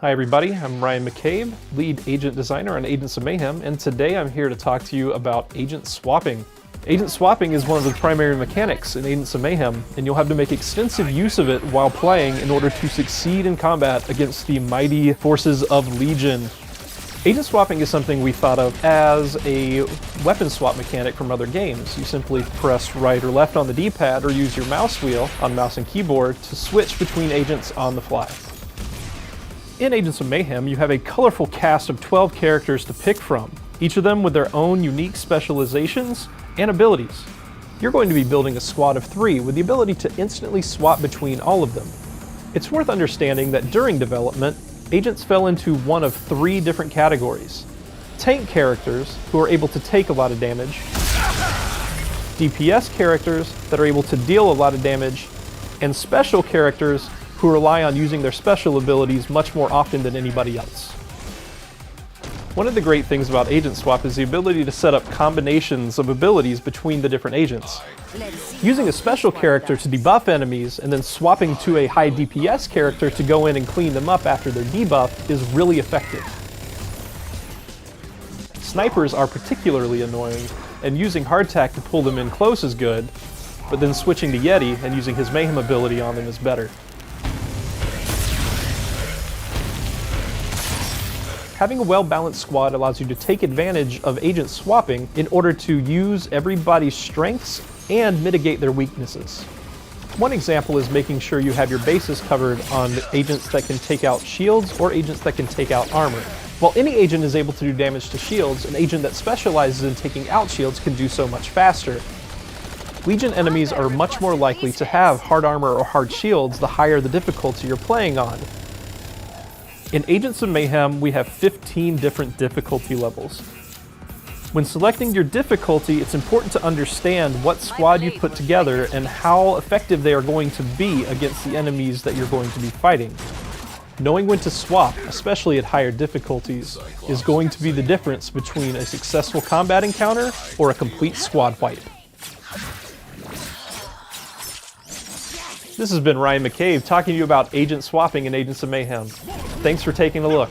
Hi everybody, I'm Ryan Maccabe, lead agent designer on Agents of Mayhem, and today I'm here to talk to you about agent swapping. Agent swapping is one of the primary mechanics in Agents of Mayhem, and you'll have to make extensive use of it while playing in order to succeed in combat against the mighty forces of Legion. Agent swapping is something we thought of as a weapon swap mechanic from other games. You simply press right or left on the D-pad or use your mouse wheel on mouse and keyboard to switch between agents on the fly. In Agents of Mayhem, you have a colorful cast of 12 characters to pick from, each of them with their own unique specializations and abilities. You're going to be building a squad of 3 with the ability to instantly swap between all of them. It's worth understanding that during development, agents fell into one of 3 different categories. Tank characters, who are able to take a lot of damage, DPS characters that are able to deal a lot of damage, and special characters who rely on using their special abilities much more often than anybody else. One of the great things about Agent Swap is the ability to set up combinations of abilities between the different agents. Using a special character to debuff enemies and then swapping to a high DPS character to go in and clean them up after their debuff is really effective. Snipers are particularly annoying, and using hardtack to pull them in close is good, but then switching to Yeti and using his Mayhem ability on them is better. Having a well-balanced squad allows you to take advantage of agent swapping in order to use everybody's strengths and mitigate their weaknesses. One example is making sure you have your bases covered on agents that can take out shields or agents that can take out armor. While any agent is able to do damage to shields, an agent that specializes in taking out shields can do so much faster. Legion enemies are much more likely to have hard armor or hard shields the higher the difficulty you're playing on. In Agents of Mayhem, we have 15 different difficulty levels. When selecting your difficulty, it's important to understand what squad you put together and how effective they are going to be against the enemies that you're going to be fighting. Knowing when to swap, especially at higher difficulties, is going to be the difference between a successful combat encounter or a complete squad wipe. This has been Ryan Maccabe talking to you about agent swapping in Agents of Mayhem. Thanks for taking a look.